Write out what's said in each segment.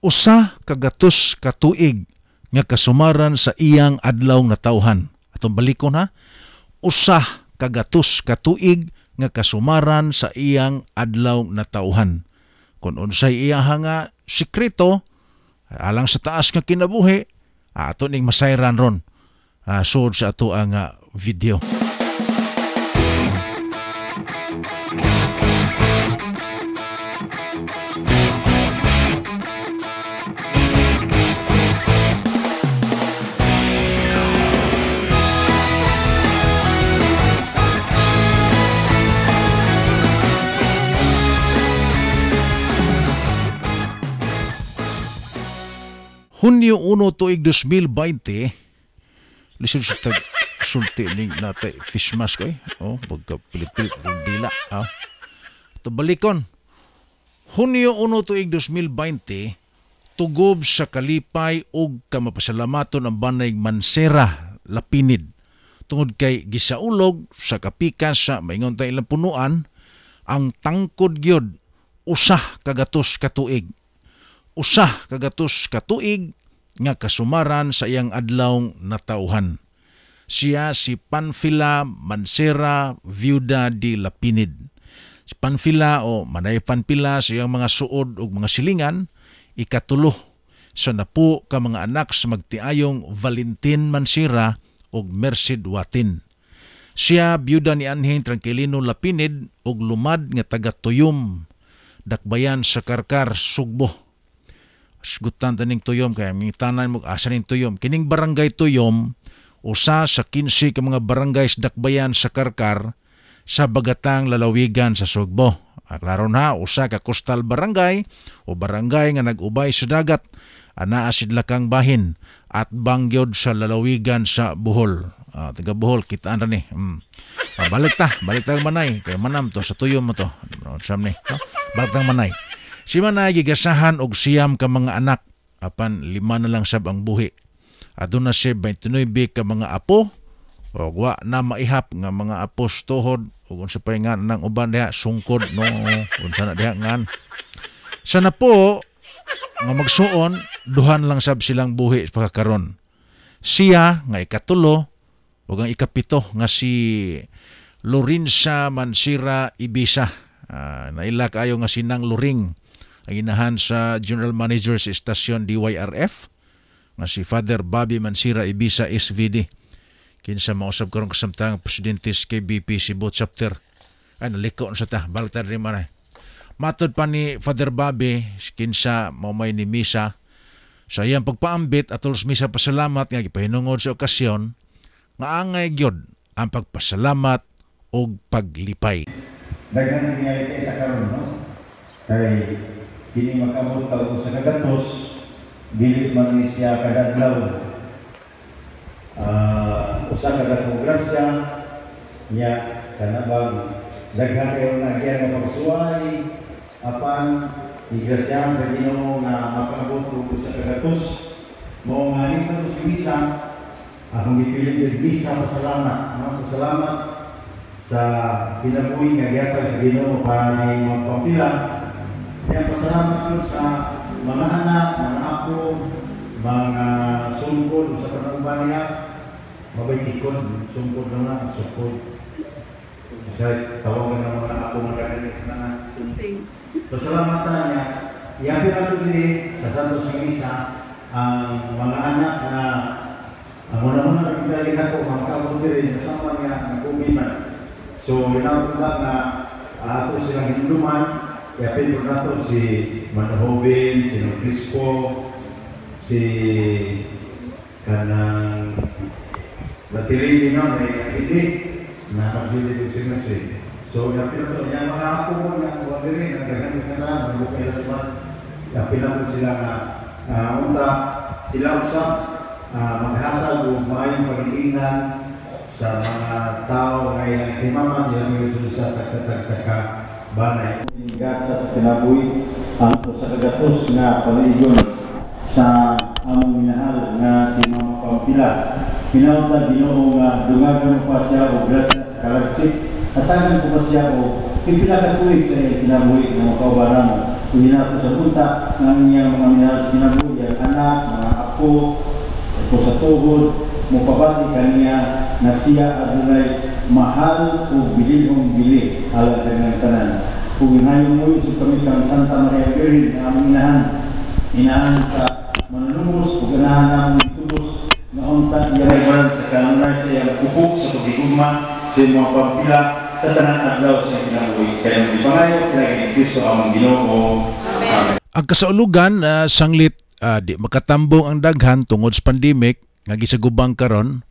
Usa kagatos katuig nga kasumaran sa iyang adlaw nga tawhan. Atong balikon ha. Usa kagatos katuig nga kasumaran sa iyang adlaw nga tawhan. Kung unsay iyaha nga sikreto alang sa taas nga kinabuhi, ato ning masayran ron. Sud sa ato ang video. Hunyo 1 tuig 2020, lisod sa sulti ni natay fish mask ay. Pagka-pilit-pilit ng dila. Ito balikon. Hunyo 1 tuig 2020, tugob sa kalipay ug kamapasalamaton ang banay Mansera, Lapinid. Tungod kay gisaulog sa kapikas sa maingon ta ilang punuan, ang tangkod gyud usah kagatos katuig. Usah kagatos katuig nga kasumaran sa iyang adlaw na tawhan. Siya si Panfila Mansera Viuda de Lapinid. Si Panfila o Manay Panfila sa iyang mga suod ug mga silingan, ikatulo sa napo ka mga anak sa magtiayong Valentin Mansera ug Merced Watin. Siya byuda ni Anheng Tranquilino Lapinid ug lumad nga taga Tuyom, Dakbayan sa Karkar, Sugbo. Sgutan taning Tuyom kaya tanan mo asa ning Tuyom. Kining barangay Tuyom, usa sa 15 ka mga barangay sa Dakbayan sa Karkar sa Bagatang Lalawigan sa Sugbo. Klaro na, usa ka coastal barangay o barangay nga nag-ubay sa dagat, anaa sidlakang bahin at bangyod sa lalawigan sa Bohol. Taga Bohol, kitaan ra ni. Balik ta manay. Kaya manam to sa Tuyom mo to. Balik ta manay. Si Manay gigasahan og siyam ka mga anak, apan 5 na lang sab ang buhi. Aduna na siya 29 ka mga apo, o wa na maihap nga mga apos tuhod, o kung sa pahingan ng uban diha, sungkod, no, kung sana diha ngan. Sana po, nga magsuon, duhan lang sab silang buhi pagkakaron. Siya, nga ikatulo, o ang ikapito, nga si Lorinsa Mansera Ibisa. Naila kayo nga sinang Luring, ang inahan sa General Manager sa Estasyon DYRF, nga si Father Bobby Mansera Ibisa SVD. Kinsa mausap karong kasamtang presidente sa KBP Cebu Chapter. Ay, naliko sa ta, baltar rin man. Matod pa ni Father Bobby, kinsa maumay ni Misa, sa iyang pagpaambit at tulos Misa pasalamat nga gipahinungod sa okasyon, nga angay gyud ang pagpasalamat o paglipay. Daghan nangyari kay karon, no? Kay kini makamot ka sa kagatos, dili man ni siya kadadlaw. Usa ka datong grasya niya kanabang daghan kayo nagyan nga pagsuway apan igrasyahan sa Ginoo nga makaabot ko sa kagatos. Mo nga ni sa Misa, akong gipilit og Misa pasalamat, no? Pasalamat sa kinabuhi nga gihatag sa Ginoo para ni magpapila. Kaya pasalamat ko sa mga anak, mga apo, mga sungkod sa panumban niya, mabaytikon, sungkod na sungkod. Kasi tawagan ng mga apo magkakalit na pasalamatan niya. Iapin natin din sa Santos Misa ang mga anak na ang muna-muna nagpindaling ako, mga kabuti rin, kasama niya, nagkubiman. So, inapunta nga ato silang hinduman. Iapin po nato si Manahobin, si Crispo, si kanang Latilini na hindi na magsuli ko si. So, iapin nato niya mga apo mo na wadirin, ang gagawin sa tanan, ang bukay na sumat. Iapin nato sila nga unta, sila usap, maghatag o maayong pag-iingnan sa mga tao ngayon timaman nila may sa tagsa-tagsa ka banay. Gasa sa kinabuhi ang sa kagatos nga paligon sa among minahal nga si Mama Pampila. Pinauta Ginoo nga dungagan pa siya o grasya sa kalagsik. Atagan ko pa siya o pipila ka tuig sa kinabuhi nga makaubaran Hinapo sa punta ng iyang mga minahal kinabuhi, anak, mga apo, ito sa tuhod, mupabati kaniya na siya adunay mahal o bilihong bili alam ng tanan. Kung hinayon mo ito kami kang Santa Maria Virgen na aming inahan sa manunubos o ganahan namin itubos na unta iyaray sa kanunay sa iyang kupok sa pagigugma sa mga pampila sa tanan adlaw sa kinabuhi. Kaya di pangayo, pinagin ni Kristo ang Ginoo. Amen. Ang kasaulugan sanglit di makatambong ang daghan tungod sa pandemic nga gisagubang karon,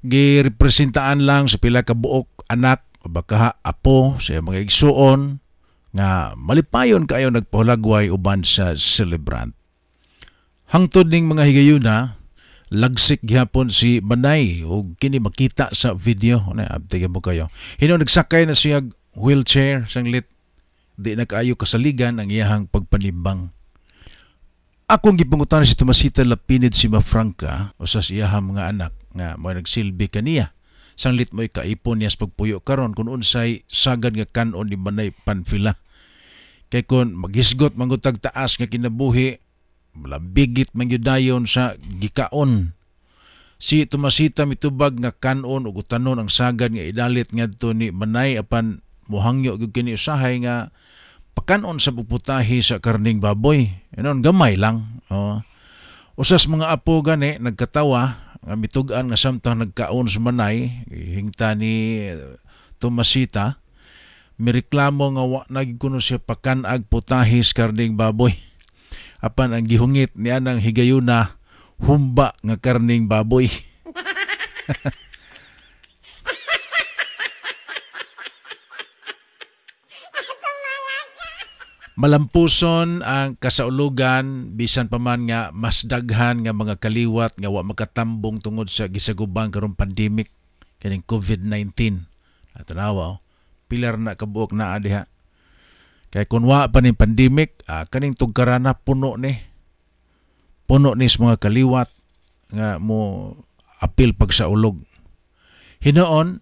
girepresentaan lang sa pila ka buok anak o baka apo sa mga igsuon nga malipayon kayo nagpahulagway uban sa celebrant. Hangtod ning mga higayuna, lagsik gyapon si Manay o kini makita sa video na abtigan mo kayo. Hino nagsakay na siya wheelchair sanglit di na kaayo kasaligan ang iyahang pagpanimbang. Akong gipangutan si Tomasita Lapinid si Mafranca o sa iyahang mga anak nga mo nagsilbi kaniya. Sanglit mo'y kaipon niya sa pagpuyo karon kung unsay sagad nga kanon ni Manay Panfila. Kay kun maghisgot mangutag taas nga kinabuhi, malambigit mangyudayon sa gikaon. Si Tomasita mitubag nga kanon ug utanon ang sagad nga idalit ngadto ni Manay apan mohangyo gyud kini usahay nga pakanon sa puputahi sa karning baboy. Inon gamay lang. Usas mga apo gani nagkatawa nga mitugan nga samtang nagkaon sa Manay hingta ni Tomasita mireklamo nga wa nagig kuno siya pakanag putahi sa karning baboy. Apan ang gihungit niya ng higayuna humba nga karning baboy. Malampuson ang kasaulugan bisan pa man nga mas daghan nga mga kaliwat nga wa makatambong tungod sa gisagubang karong pandemic kaning COVID-19. Tanawa pilar na kabuok na diha. Kay kun wa pa ning pandemic, kaning tugkarana puno ni sa mga kaliwat nga mo apil pag sa ulog. Hinoon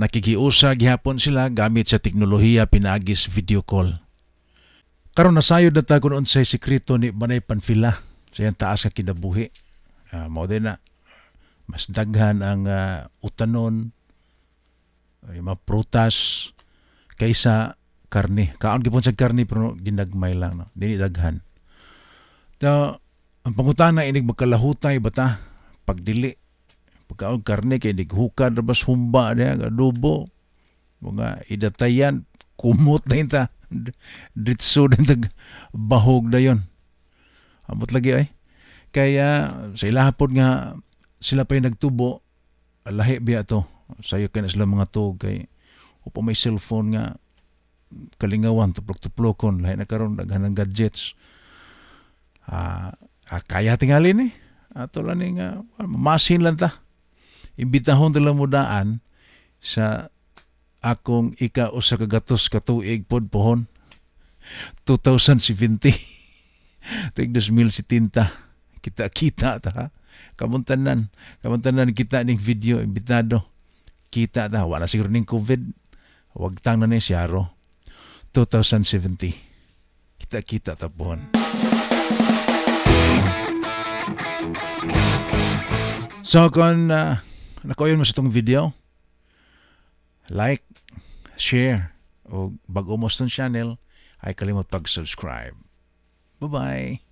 nakikiusa gihapon sila gamit sa teknolohiya pinaagis video call. Karon nasayod na ta kung unsay sikreto ni Manay Panfila sa iyang taas nga kinabuhi. Mao din na mas daghan ang utanon ay mga prutas kaysa karne. Kaon gipon sa karne pero ginagmay lang no. Dili daghan. So, ang pangutana inig magkalahutay bata pagdili pagkaon karne kay nighukan rabas humba niya adobo mga idatayan kumot na ta ditso din bahog na yon. Amot lagi ay. Kaya sa ilahapon nga sila pa yung nagtubo, lahi biya to. Sayo kaya na sila mga to kay upo may cellphone nga kalingawan, tuplok-tuplokon, lahi na karon daghan ng gadgets. Kaya tingali ni. Ato lang ni nga, masin lang ta. Imbitahon talang mudaan sa akong ika-usa ka gatos ka tuig pod pohon 2070 tuig 2070 kita ta kamuntanan kita ning video imbitado kita ta wala siguro ning COVID wag tang na ni siyaro 2070 kita ta pohon. So kung nakoyon mo sa itong video, like, share, o bago mo sa channel, ay kalimot pag-subscribe. Bye-bye!